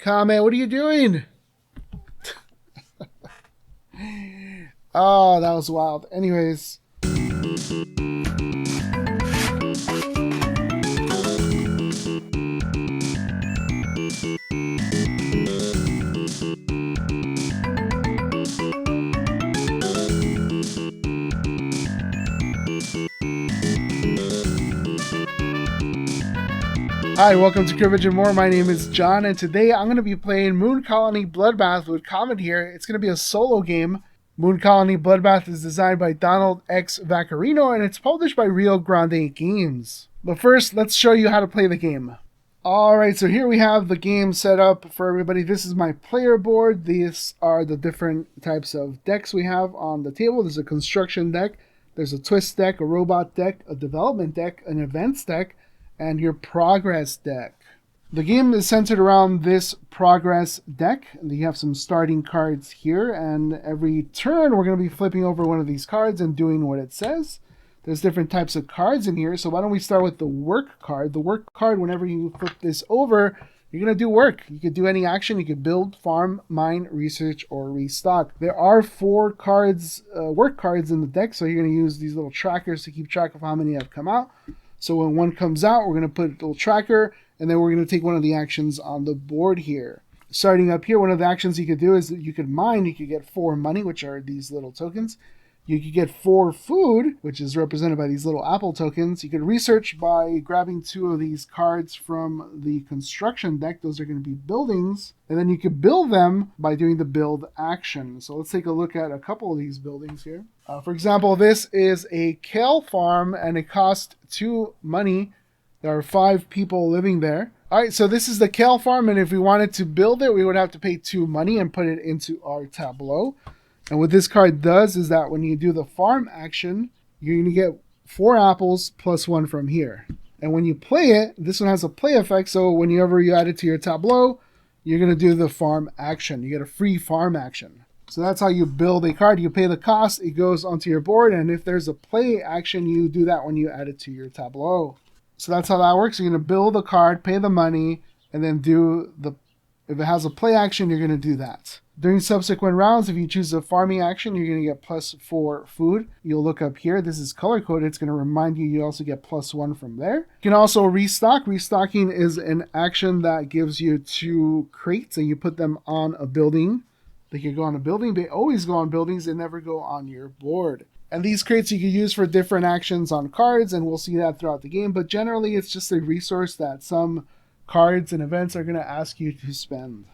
comment. What are you doing? Oh, that was wild. Anyways. Hi, welcome to Cribbage and More. My name is John, and today I'm going to be playing Moon Colony Bloodbath with Comet here. It's going to be a solo game. Moon Colony Bloodbath is designed by Donald X. Vaccarino, and it's published by Grande Games. But first, let's show you how to play the game. Alright, so here we have the game set up for everybody. This is my player board. These are the different types of decks we have on the table. There's a construction deck, there's a twist deck, a robot deck, a development deck, an events deck, and your progress deck. The game is centered around this progress deck. You have some starting cards here, and every turn we're going to be flipping over one of these cards and doing what it says. There's different types of cards in here, so why don't we start with the work card. The work card, whenever you flip this over, you're going to do work. You could do any action. You could build, farm, mine, research, or restock. There are 4 cards, work cards in the deck, so you're going to use these little trackers to keep track of how many have come out. So when one comes out, we're going to put a little tracker, and then we're going to take one of the actions on the board here. Starting up here, one of the actions you could do is that you could mine. You could get 4 money, which are these little tokens. You could get 4 food, which is represented by these little apple tokens. You could research by grabbing 2 of these cards from the construction deck. Those are going to be buildings. And then you could build them by doing the build action. So let's take a look at a couple of these buildings here. For example, this is a kale farm, and it costs 2 money. There are 5 people living there. All right, so this is the kale farm, and if we wanted to build it, we would have to pay 2 money and put it into our tableau. And what this card does is that when you do the farm action, you're going to get 4 apples plus 1 from here. And when you play it, this one has a play effect, so whenever you add it to your tableau, you're going to do the farm action. You get a free farm action. So that's how you build a card. You pay the cost, it goes onto your board, and if there's a play action, you do that when you add it to your tableau. So that's how that works. You're going to build a card, pay the money, and then do the... If it has a play action, you're going to do that. During subsequent rounds, if you choose a farming action, you're going to get plus 4 food. You'll look up here. This is color-coded. It's going to remind you you also get plus 1 from there. You can also restock. Restocking is an action that gives you 2 crates, and you put them on a building. They can go on a building. They always go on buildings. They never go on your board. And these crates you can use for different actions on cards, and we'll see that throughout the game. But generally, it's just a resource that some cards and events are going to ask you to spend.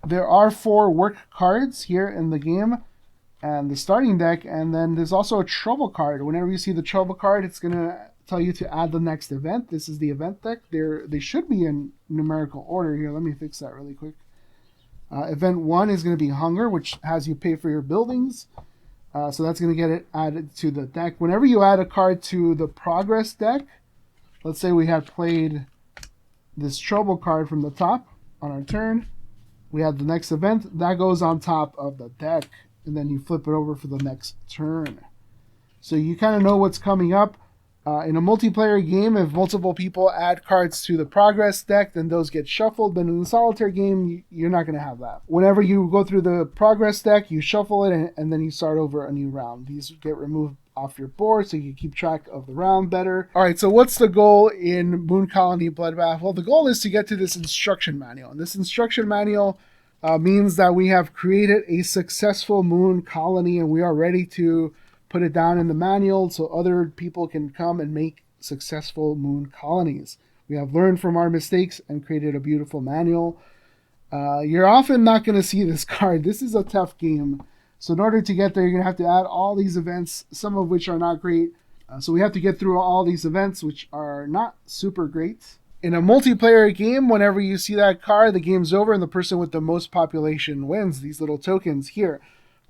There are 4 work cards here in the game and the starting deck, and then there's also a trouble card. Whenever you see the trouble card, it's going to tell you to add the next event. This is the event deck. They should be in numerical order here. Let me fix that really quick. Event 1 is going to be hunger, which has you pay for your buildings. So that's going to get it added to the deck. Whenever you add a card to the progress deck, let's say we had played this trouble card from the top on our turn. We have the next event. That goes on top of the deck. And then you flip it over for the next turn. So you kind of know what's coming up. In a multiplayer game, if multiple people add cards to the progress deck, then those get shuffled. But in a solitaire game, you're not going to have that. Whenever you go through the progress deck, you shuffle it, and then you start over a new round. These get removed off your board so you can keep track of the round better. All right, so what's the goal in Moon Colony Bloodbath? Well, the goal is to get to this instruction manual. And this instruction manual means that we have created a successful moon colony, and we are ready to put it down in the manual so other people can come and make successful moon colonies. We have learned from our mistakes and created a beautiful manual. You're often not going to see this card. This is a tough game. So in order to get there, you're going to have to add all these events, some of which are not great. So we have to get through all these events, which are not super great. In a multiplayer game, whenever you see that card, the game's over and the person with the most population wins, these little tokens here.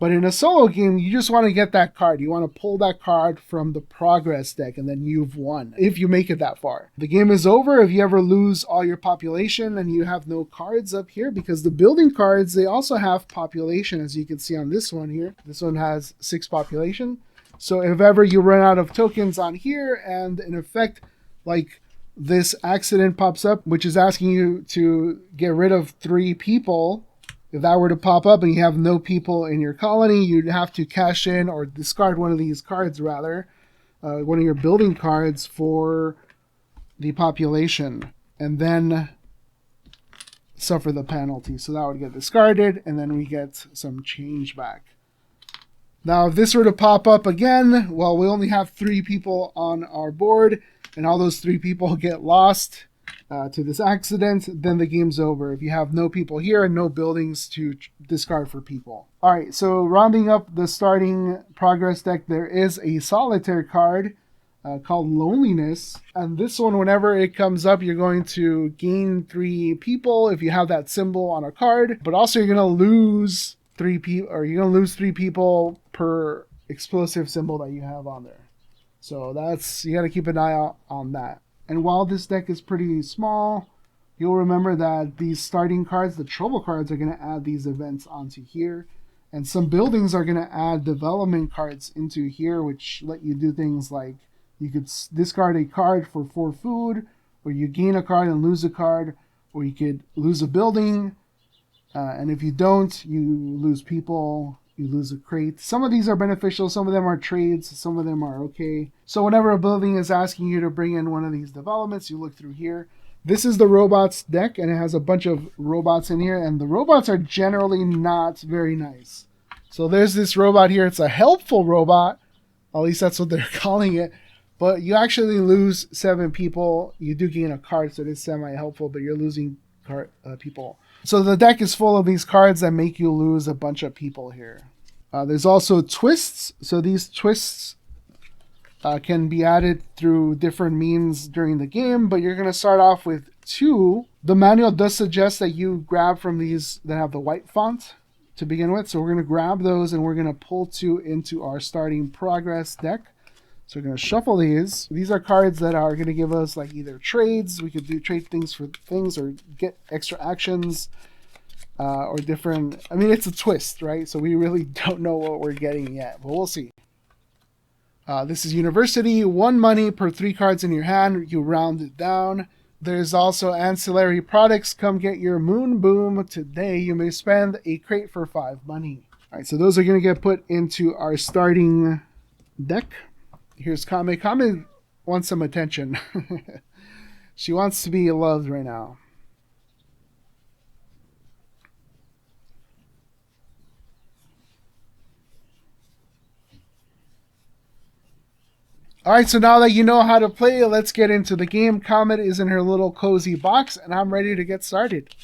But in a solo game, you just want to get that card. You want to pull that card from the progress deck, and then you've won, if you make it that far. The game is over if you ever lose all your population and you have no cards up here, because the building cards, they also have population, as you can see on this one here. This one has 6 population. So if ever you run out of tokens on here, and in effect, like this accident pops up, which is asking you to get rid of 3 people. If that were to pop up and you have no people in your colony, you'd have to cash in or discard one of these cards, rather, one of your building cards for the population, and then suffer the penalty. So that would get discarded, and then we get some change back. Now, if this were to pop up again, well, we only have 3 people on our board, and all those 3 people get lost to this accident, then the game's over. If you have no people here and no buildings to discard for people. All right, so rounding up the starting progress deck, there is a solitaire card called Loneliness. And this one, whenever it comes up, you're going to gain 3 people if you have that symbol on a card, but also you're going to lose 3 people, or you're going to lose 3 people per explosive symbol that you have on there. So that's, you got to keep an eye out on that. And while this deck is pretty small, you'll remember that these starting cards, the trouble cards, are going to add these events onto here. And some buildings are going to add development cards into here, which let you do things like you could discard a card for 4 food, or you gain a card and lose a card, or you could lose a building. And if you don't, you lose people. You lose a crate. Some of these are beneficial, some of them are trades, some of them are okay. So whenever a building is asking you to bring in one of these developments, you look through here. This is the robots deck, and it has a bunch of robots in here, and the robots are generally not very nice. So there's this robot here. It's a helpful robot, at least that's what they're calling it, but you actually lose 7 people. You do gain a card, so it is semi-helpful, but you're losing people. So the deck is full of these cards that make you lose a bunch of people here. There's also twists. So these twists can be added through different means during the game, but you're going to start off with 2. The manual does suggest that you grab from these that have the white font to begin with. So we're going to grab those and we're going to pull 2 into our starting progress deck. So we're going to shuffle these. These are cards that are going to give us like either trades. We could do trade things for things or get extra actions or different. I mean, it's a twist, right? So we really don't know what we're getting yet, but we'll see. This is University. 1 money per 3 cards in your hand. You round it down. There's also ancillary products. Come get your Moon Boom today. You may spend a crate for 5 money. All right, so those are going to get put into our starting deck. Here's Kame. Kame wants some attention. She wants to be loved right now. Alright, so now that you know how to play, let's get into the game. Comet is in her little cozy box, and I'm ready to get started.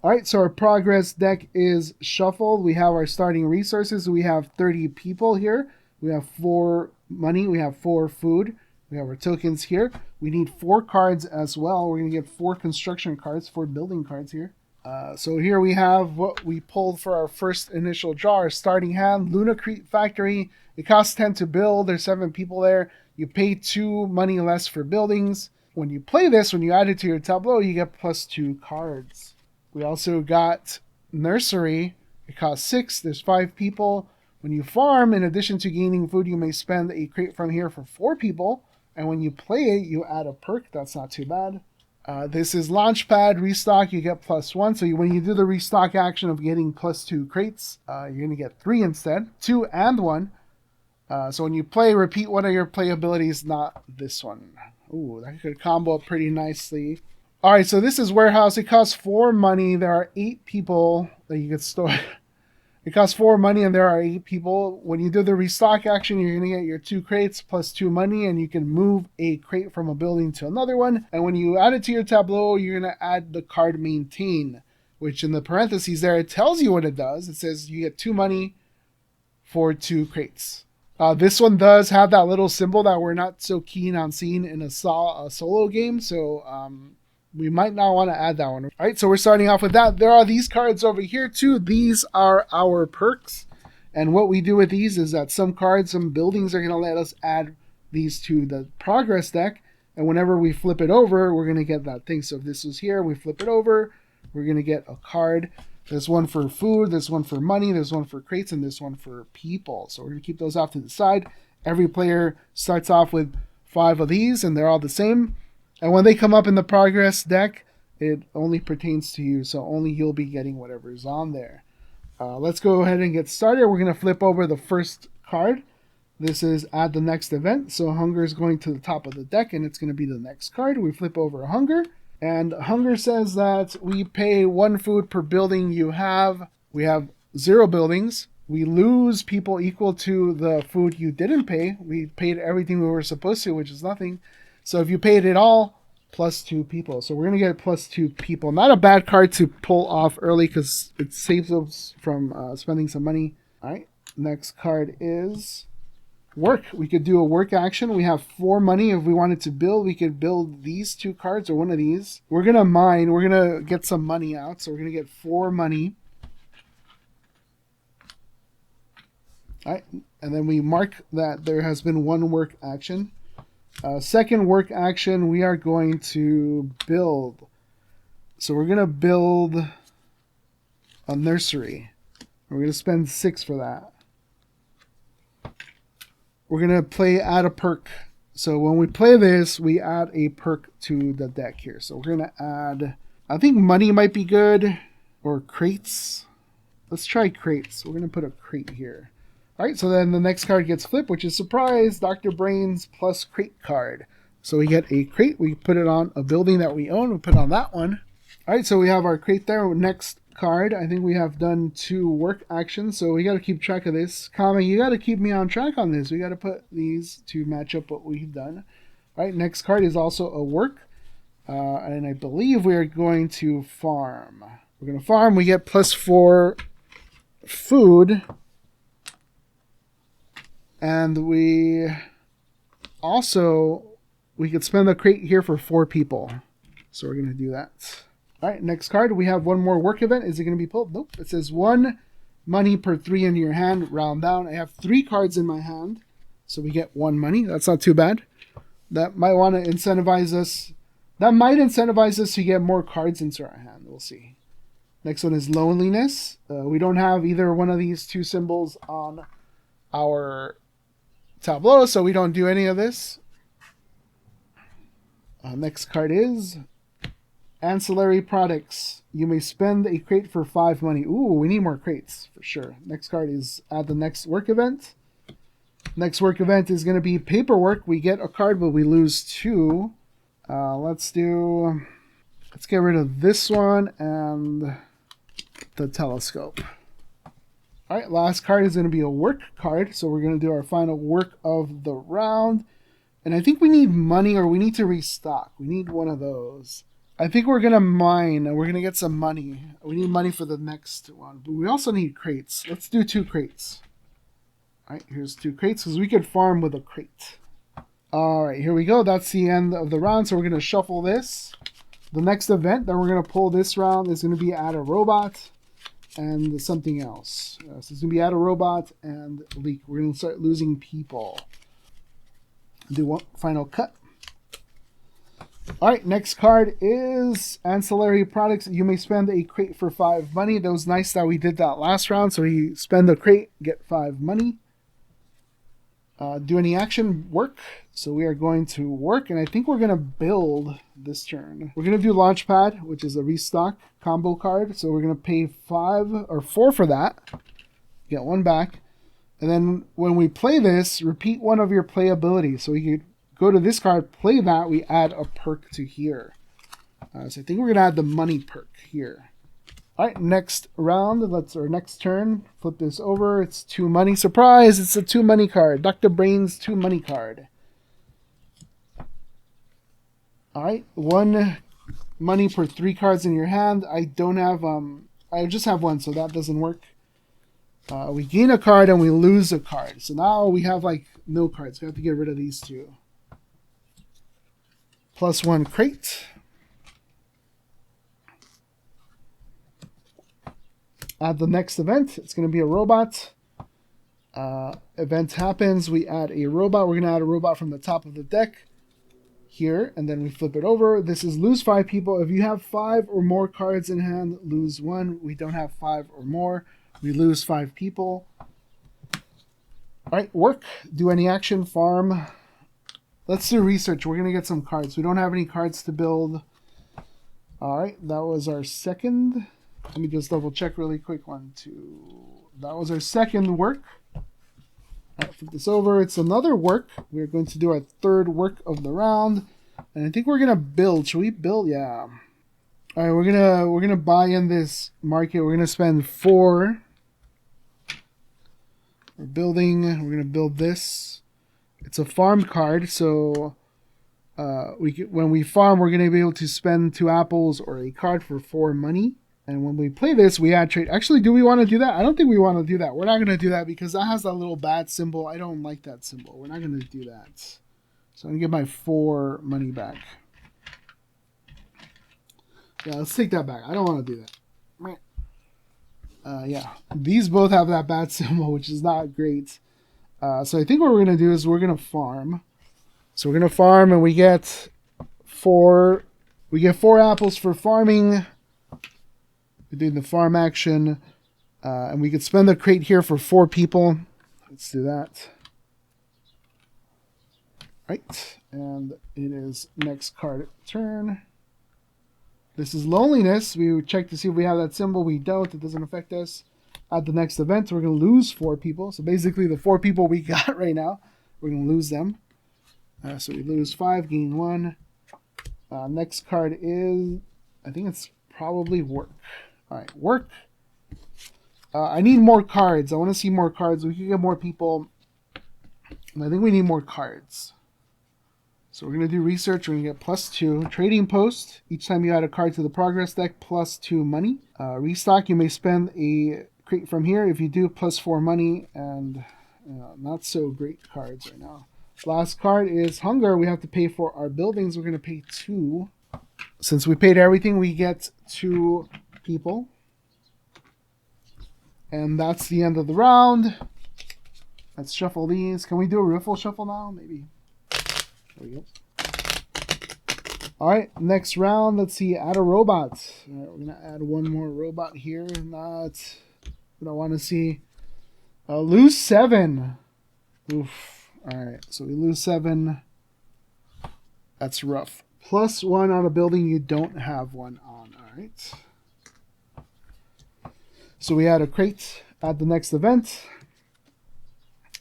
Alright, so our progress deck is shuffled. We have our starting resources. We have 30 people here. We have 4 money. We have 4 food. We have our tokens here. We need 4 cards as well. We're going to get 4 construction cards, 4 building cards here. So here we have what we pulled for our first initial draw. Our starting hand, Lunacrete Factory. It costs 10 to build. There's 7 people there. You pay 2 money less for buildings. When you play this, when you add it to your tableau, you get +2 cards. We also got Nursery. It costs 6. There's 5 people. When you farm, in addition to gaining food, you may spend a crate from here for 4 people. And when you play it, you add a perk. That's not too bad. This is Launchpad. Restock, you get +1. So when you do the restock action of getting +2 crates, you're going to get 3 instead. 2 and 1. So when you play, repeat one of your play abilities, not this one. Ooh, that could combo up pretty nicely. Alright, so this is Warehouse. It costs 4 money. There are 8 people that you could store. It costs 4 money and there are 8 people. When you do the restock action, you're going to get your 2 crates +2 money, and you can move a crate from a building to another one. And when you add it to your tableau, you're going to add the card Maintain, which in the parentheses there, it tells you what it does. It says you get 2 money for 2 crates. This one does have that little symbol that we're not so keen on seeing in a solo game, so we might not want to add that one. All right, so we're starting off with that. There are these cards over here too. These are our perks. And what we do with these is that some cards, some buildings are going to let us add these to the progress deck. And whenever we flip it over, we're going to get that thing. So if this was here, we flip it over, we're going to get a card. There's one for food, there's one for money, there's one for crates, and there's one for people. So we're going to keep those off to the side. Every player starts off with 5 of these, and they're all the same. And when they come up in the progress deck, it only pertains to you, so only you'll be getting whatever's on there. Let's go ahead and get started. We're going to flip over the first card. This is add the next event, so hunger is going to the top of the deck, and it's going to be the next card. We flip over hunger, and hunger says that we pay 1 food per building you have. We have 0 buildings. We lose people equal to the food you didn't pay. We paid everything we were supposed to, which is nothing. So if you paid it all, plus 2 people. So we're going to get plus 2 people. Not a bad card to pull off early because it saves us from spending some money. All right, next card is work. We could do a work action. We have 4 money. If we wanted to build, we could build these 2 cards or one of these. We're going to mine. We're going to get some money out. So we're going to get 4 money. All right, and then we mark that there has been 1 work action. Second work action, we are going to build. So we're going to build a nursery. We're going to spend 6 for that. We're going to play add a perk. So when we play this, we add a perk to the deck here. So we're going to add, I think money might be good, or crates. Let's try crates. We're going to put a crate here. All right, so then the next card gets flipped, which is surprise, Dr. Brains plus crate card. So we get a crate, we put it on a building that we own, we put it on that one. All right, so we have our crate there. Next card, I think we have done 2 work actions, so we got to keep track of this. Kami, you got to keep me on track on this. We got to put these to match up what we've done. All right, next card is also a work, and I believe we are going to farm. We're going to farm, we get plus 4 food. And we could spend the crate here for 4 people. So we're going to do that. All right, next card. We have 1 more work event. Is it going to be pulled? Nope. It says 1 money per 3 in your hand. Round down. I have 3 cards in my hand. So we get 1 money. That's not too bad. That might want to incentivize us. That might incentivize us to get more cards into our hand. We'll see. Next one is loneliness. We don't have either one of these 2 symbols on our tableau, so we don't do any of this. Next card is ancillary products. You may spend a crate for 5 money. Ooh, we need more crates for sure. Next card is add the next work event. Next work event is going to be paperwork. We get a card, but we lose 2. Let's get rid of this one and the telescope. All right, last card is going to be a work card. So we're going to do our final work of the round. And I think we need money, or we need to restock. We need one of those. I think we're going to mine, and we're going to get some money. We need money for the next one. But we also need crates. Let's do 2 crates. All right, here's 2 crates, because we could farm with a crate. All right, here we go. That's the end of the round. So we're going to shuffle this. The next event that we're going to pull this round is going to be add a robot and something else. So it's going to be add a robot and leak. We're going to start losing people. Do one final cut. All right, next card is ancillary products. You may spend a crate for 5 money. That was nice that we did that last round. So we spend a crate, get 5 money. Do any action, work. So we are going to work, and I think we're going to build this turn. We're going to do Launchpad, which is a restock combo card. So we're going to pay 5 or 4 for that. Get 1 back. And then when we play this, repeat one of your play abilities. So we could go to this card, play that, we add a perk to here. So I think we're going to add the money perk here. All right, next round, next turn, flip this over. It's 2 money. Surprise, it's a 2 money card. Dr. Brain's 2 money card. All right, 1 money per 3 cards in your hand. I don't have, I just have 1, so that doesn't work. We gain a card and we lose a card. So now we have like no cards. We have to get rid of these 2. Plus 1 crate. Add the next event. It's going to be a robot. Event happens. We add a robot. We're going to add a robot from the top of the deck here, and then we flip it over. This is lose 5 people. If you have 5 or more cards in hand, lose 1. We don't have 5 or more. We lose 5 people. All right, work. Do any action, farm. Let's do research. We're going to get some cards. We don't have any cards to build. All right, that was our second. Let me just double check really quick. 1, 2. That was our second work. I'll flip this over. It's another work. We're going to do our third work of the round. And I think we're going to build. Should we build? Yeah. All right, we're gonna buy in this market. We're going to spend 4. We're building. We're going to build this. It's a farm card, so when we farm, we're going to be able to spend 2 apples or a card for 4 money. And when we play this, we add trade. Actually, do we want to do that? I don't think we want to do that. We're not going to do that because that has that little bad symbol. I don't like that symbol. We're not going to do that. So I'm going to get my 4 money back. Yeah, let's take that back. I don't want to do that. Yeah, these both have that bad symbol, which is not great. So I think what we're going to do is we're going to farm. So we're going to farm and we get 4 apples for farming. We're doing the farm action. And we could spend the crate here for 4 people. Let's do that. Right. And it is next card turn. This is loneliness. We would check to see if we have that symbol. We don't. It doesn't affect us. At the next event, we're going to lose 4 people. So basically the 4 people we got right now, we're going to lose them. So we lose 5, gain 1. Next card is, I think it's probably work. All right, work. I need more cards. I want to see more cards. We can get more people. And I think we need more cards. So we're going to do research. We're going to get +2. Trading post. Each time you add a card to the progress deck, +2 money. Restock. You may spend a crate from here. If you do, +4 money. And not so great cards right now. Last card is hunger. We have to pay for our buildings. We're going to pay 2. Since we paid everything, we get 2 people. And that's the end of the round. Let's shuffle these. Can we do a riffle shuffle now? Maybe. There we go. All right, next round. Let's see. Add a robot. All right, we're going to add 1 more robot here. We don't want to see. Lose 7. Oof. All right, so we lose 7. That's rough. +1 on a building you don't have one on. All right. So we add a crate at the next event.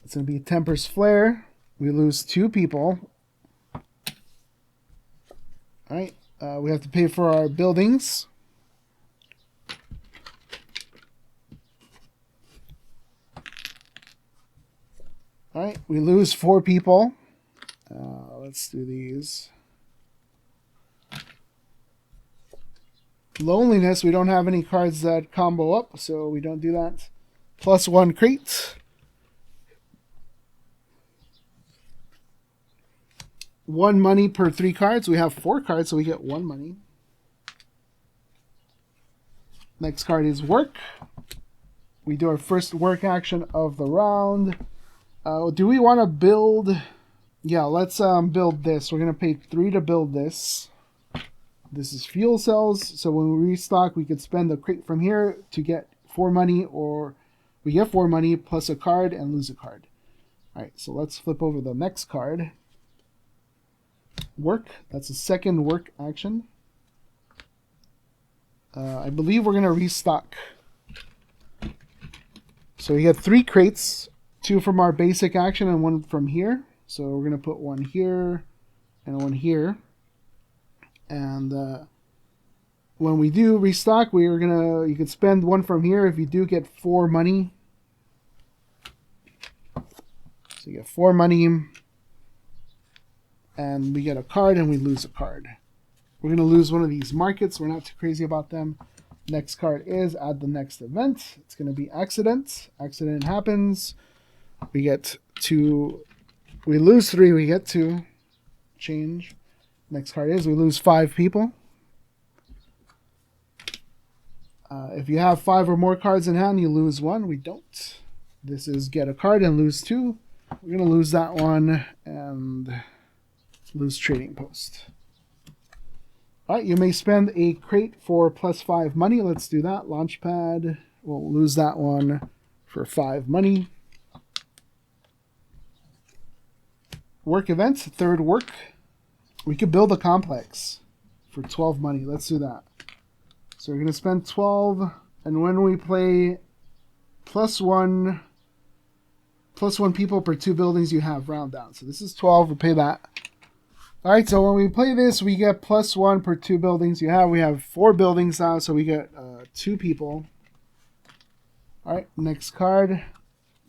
It's going to be Temper's Flare. We lose 2 people. All right. We have to pay for our buildings. All right. We lose 4 people. Let's do these. Loneliness, we don't have any cards that combo up, so we don't do that. +1 crate. 1 money per 3 cards. We have 4 cards, so we get 1 money. Next card is work. We do our first work action of the round. Do we want to build? Yeah, let's build this. We're going to pay 3 to build this. This is fuel cells, so when we restock, we could spend the crate from here to get 4 money, or we get 4 money plus a card and lose a card. All right, so let's flip over the next card. Work, that's a second work action. I believe we're going to restock. So we get 3 crates, 2 from our basic action and 1 from here. So we're going to put 1 here and 1 here. And when we do restock, you can spend 1 from here. If you do get 4 money, so you get 4 money, and we get a card and we lose a card. We're going to lose one of these markets. We're not too crazy about them. Next card is add the next event. It's going to be accident. Accident happens. We get 2. We lose 3. We get 2. Change. Next card is we lose 5 people. If you have 5 or more cards in hand, you lose 1. We don't. This is get a card and lose 2. We're going to lose that one and lose trading post. All right, you may spend a crate for +5 money. Let's do that. Launchpad. We'll lose that one for 5 money. work events, third work. We could build a complex for 12 money. Let's do that. So we're going to spend 12, and when we play +1 people per 2 buildings you have, round down. So this is 12, we'll pay that. Alright, so when we play this, we get +1 per 2 buildings you have. We have 4 buildings now, so we get 2 people. Alright, next card.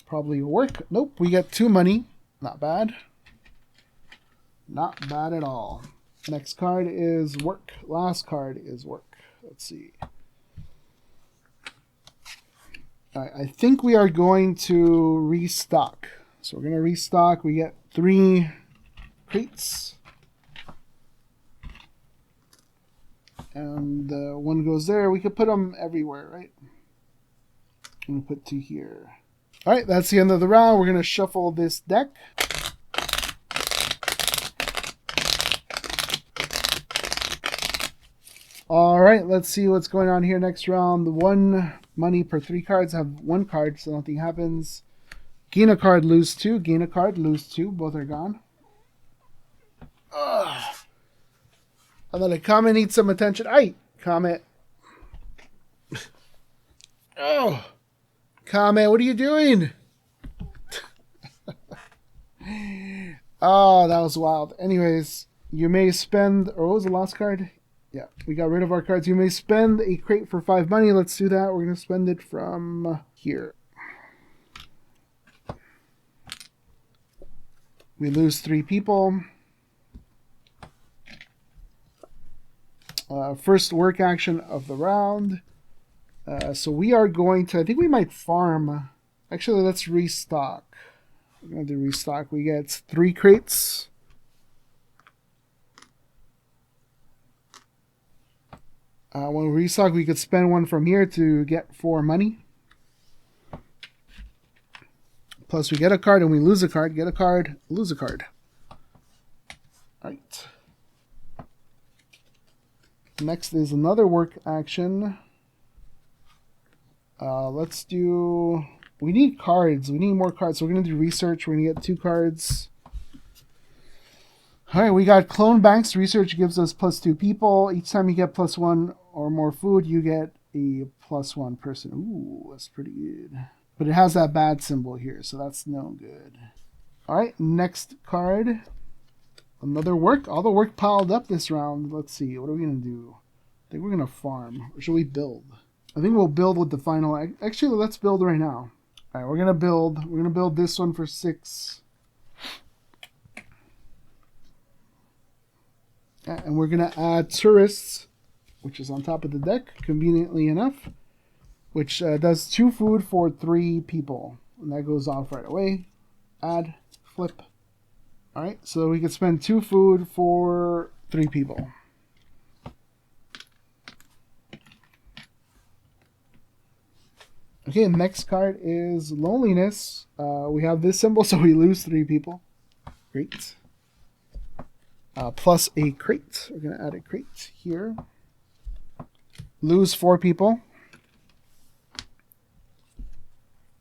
Probably work. Nope, we get 2 money. Not bad. Not bad at all. Next card is work. Last card is work. Let's see. Alright, I think we are going to restock. So we're going to restock. We get 3 crates. And one goes there. We could put them everywhere, right? I'm going to put 2 here. Alright, that's the end of the round. We're going to shuffle this deck. Alright, let's see what's going on here next round. 1 money per 3 cards. I have 1 card, so nothing happens. Gain a card, lose 2. Gain a card, lose 2. Both are gone. Ugh. And then a Comet needs some attention. Aye, Comet. Oh, Comet, what are you doing? Oh, that was wild. Anyways, you may spend, or what was the last card? Yeah, we got rid of our cards. You may spend a crate for 5 money. Let's do that. We're going to spend it from here. We lose 3 people. First work action of the round. So we are going to, I think we might farm. Actually, let's restock. We're going to do restock. We get 3 crates. When we restock, we could spend 1 from here to get 4 money. Plus, we get a card and we lose a card. Get a card, lose a card. Alright. Next is another work action. Let's do... We need cards. We need more cards. So we're going to do research. We're going to get 2 cards. Alright, we got Clone Banks. Research gives us +2 people. Each time you get +1 or more food, you get a +1 person. Ooh, that's pretty good. But it has that bad symbol here, so that's no good. Alright, next card. Another work. All the work piled up this round. Let's see. What are we going to do? I think we're going to farm. Or should we build? I think we'll build with the final... Actually, let's build right now. Alright, we're going to build. We're going to build this one for 6. And we're going to add tourists, which is on top of the deck, conveniently enough, which does 2 food for 3 people. And that goes off right away. Add, flip. Alright, so we could spend 2 food for 3 people. Okay, next card is loneliness. We have this symbol, so we lose 3 people. Great. Plus a crate. We're going to add a crate here. Lose 4 people.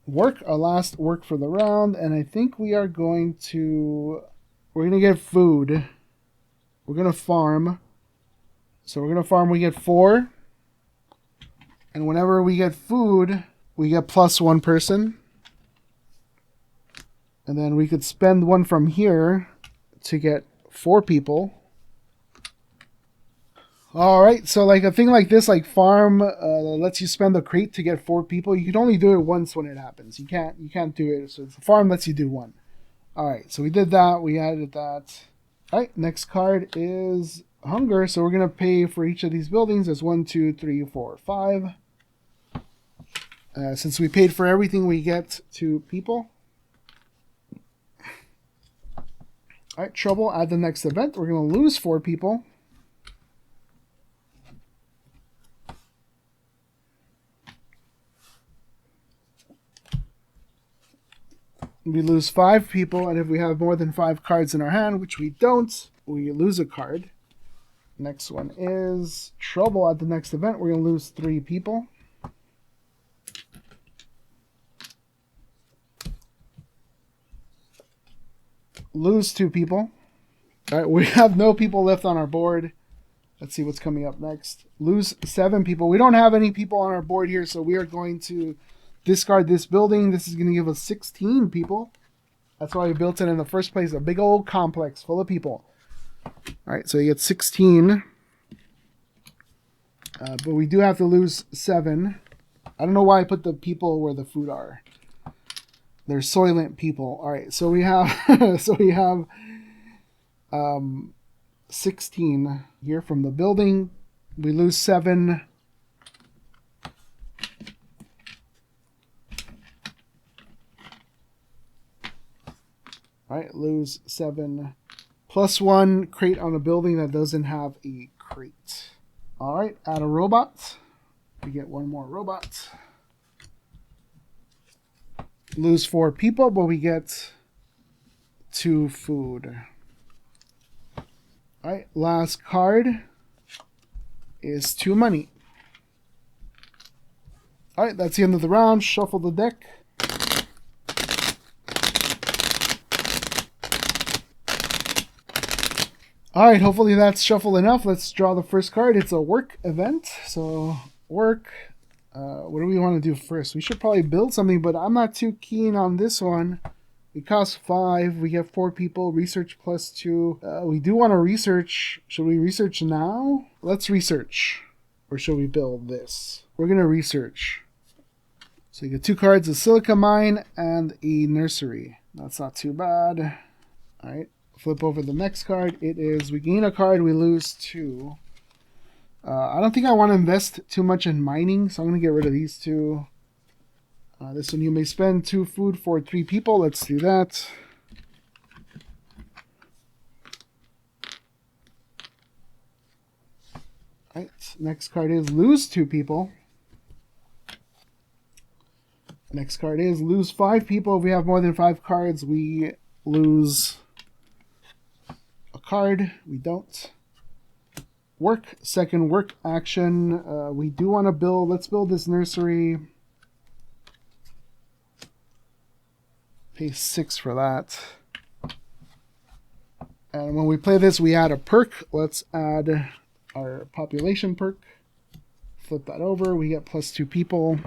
Work, our last work for the round, and I think we are going to... We're going to get food. We're going to farm. So we're going to farm, we get 4. And whenever we get food, we get +1 person. And then we could spend 1 from here to get 4 people. Alright, so like a thing like this, like farm, lets you spend the crate to get 4 people. You can only do it once when it happens. You can't do it. So the farm lets you do 1. Alright, so we did that. We added that. Alright, next card is hunger. So we're going to pay for each of these buildings as 1, 2, 3, 4, 5. Since we paid for everything, we get 2 people. Alright, trouble. Add the next event. We're going to lose 4 people. We lose 5 people, and if we have more than 5 cards in our hand, which we don't, we lose a card. Next one is trouble. At the next event, we're going to lose 3 people. Lose 2 people. All right, we have no people left on our board. Let's see what's coming up next. Lose 7 people. We don't have any people on our board here, so we are going to discard this building. This is going to give us 16 people. That's why we built it in the first place. A big old complex full of people. All right, so you get 16. But we do have to lose 7. I don't know why I put the people where the food are. They're soylent people. All right, so we have 16 here from the building. We lose 7. All right, lose 7. +1 crate on a building that doesn't have a crate. All right, add a robot. We get 1 more robot. Lose 4 people, but we get 2 food. All right, last card is 2 money. All right, that's the end of the round. Shuffle the deck. All right, hopefully that's shuffled enough. Let's draw the first card. It's a work event. So work. What do we want to do first? We should probably build something, but I'm not too keen on this one. It costs 5. We get 4 people. Research +2. We do want to research. Should we research now? Let's research. Or should we build this? We're going to research. So you get 2 cards, a silica mine and a nursery. That's not too bad. All right. Flip over the next card. It is, we gain a card, we lose 2. I don't think I want to invest too much in mining, so I'm going to get rid of these 2. This one, you may spend 2 food for 3 people. Let's do that. All right, next card is lose 2 people. Next card is lose 5 people. If we have more than 5 cards, we lose a card. We don't. Work, second work action. We do want to build. Let's build this nursery. Pay 6 for that. And when we play this, we add a perk. Let's add our population perk. Flip that over. We get +2 people.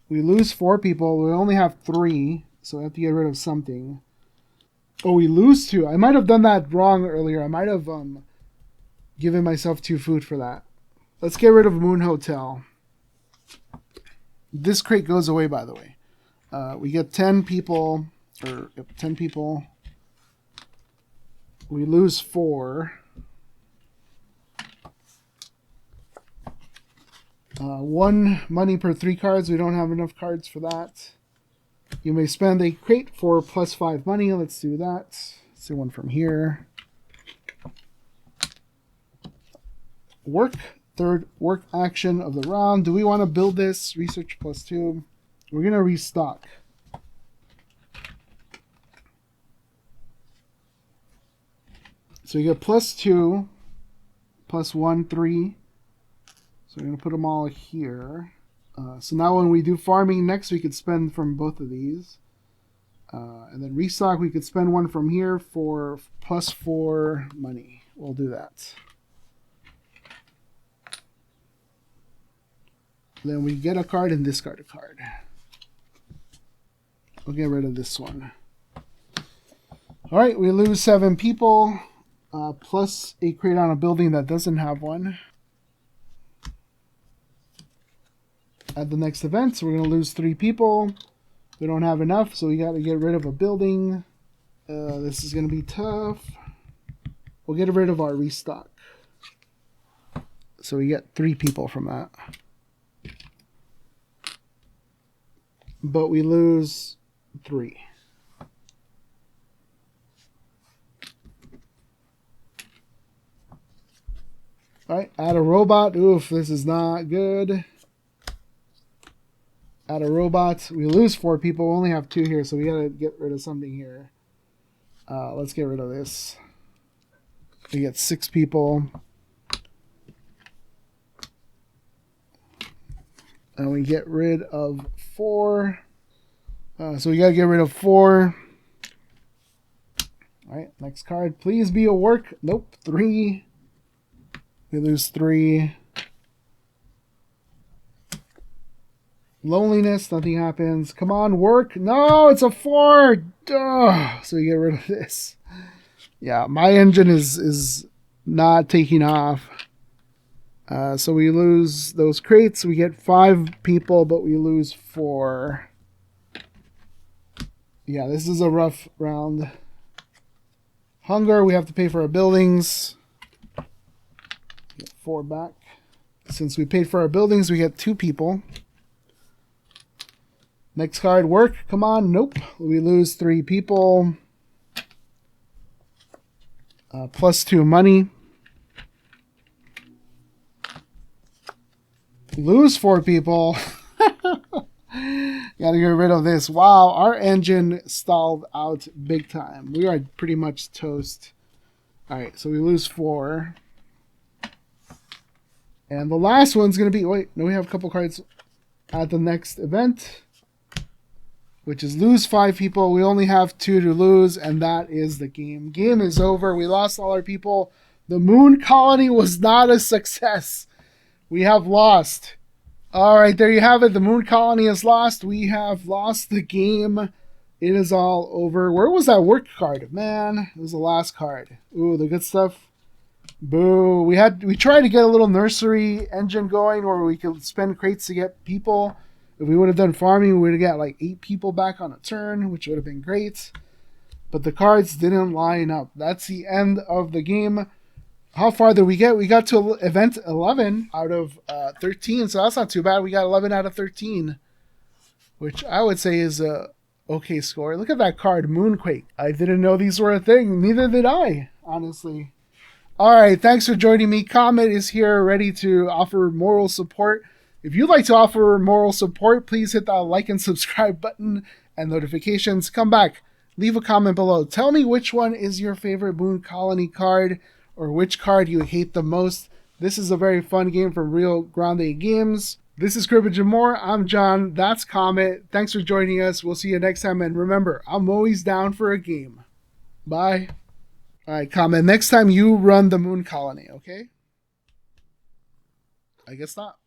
We lose 4 people. We only have 3, so we have to get rid of something. Oh, we lose 2. I might have done that wrong earlier. I might have given myself 2 food for that. Let's get rid of Moon Hotel. This crate goes away, by the way. We get 10 people, or 10 people. We lose 4. 1 money per 3 cards. We don't have enough cards for that. You may spend a crate for +5 money. Let's do that. Let's do one from here. Work. Third work action of the round. Do we want to build this? Research +2. We're going to restock. So you get +2, +1, 3. So we're going to put them all here. So now when we do farming next, we could spend from both of these. And then restock, we could spend 1 from here for +4 money. We'll do that. Then we get a card and discard a card. We'll get rid of this one. All right, we lose 7 people, plus a crate on a building that doesn't have one. At the next event, so we're going to lose 3 people. We don't have enough, so we got to get rid of a building. This is going to be tough. We'll get rid of our restock. So we get 3 people from that. But we lose 3. All right, add a robot. Oof, this is not good. Add a robot. We lose 4 people. We only have 2 here, so we got to get rid of something here. Let's get rid of this. We get 6 people. And we get rid of 4. So we gotta get rid of 4. Alright, next card. Please be a work. Nope. 3. We lose 3. Loneliness, nothing happens. Come on, work. No, it's a 4. Duh. So we get rid of this. Yeah, my engine is not taking off. So we lose those crates. We get 5 people, but we lose 4. Yeah, this is a rough round. Hunger, we have to pay for our buildings. Get 4 back. Since we paid for our buildings, we get 2 people. Next card, work. Come on, nope. We lose 3 people. Plus 2 money. Lose 4 people. Gotta get rid of this. Wow, our engine stalled out big time. We are pretty much toast. Alright, so we lose 4. And the last one's gonna be... Wait, no, we have a couple cards at the next event, which is lose 5 people. We only have 2 to lose, and that is the game. Game is over. We lost all our people. The Moon Colony was not a success. We have lost. All right, there you have it. The Moon Colony is lost. We have lost the game. It is all over. Where was that work card? Man, it was the last card. Ooh, the good stuff. Boo. We tried to get a little nursery engine going where we could spend crates to get people. If we would have done farming, we would have got like 8 people back on a turn, which would have been great. But the cards didn't line up. That's the end of the game. How far did we get? We got to event 11 out of 13, so that's not too bad. We got 11 out of 13, which I would say is a okay score. Look at that card, Moonquake. I didn't know these were a thing. Neither did I, honestly. All right, thanks for joining me. Comet is here ready to offer moral support. If you'd like to offer moral support, please hit that like and subscribe button and notifications. Come back, leave a comment below. Tell me which one is your favorite Moon Colony card, or which card you hate the most. This is a very fun game from Real Grande Games. This is Cribbage and More. I'm John. That's Comet. Thanks for joining us. We'll see you next time. And remember, I'm always down for a game. Bye. All right, Comet. Next time you run the Moon Colony, okay? I guess not.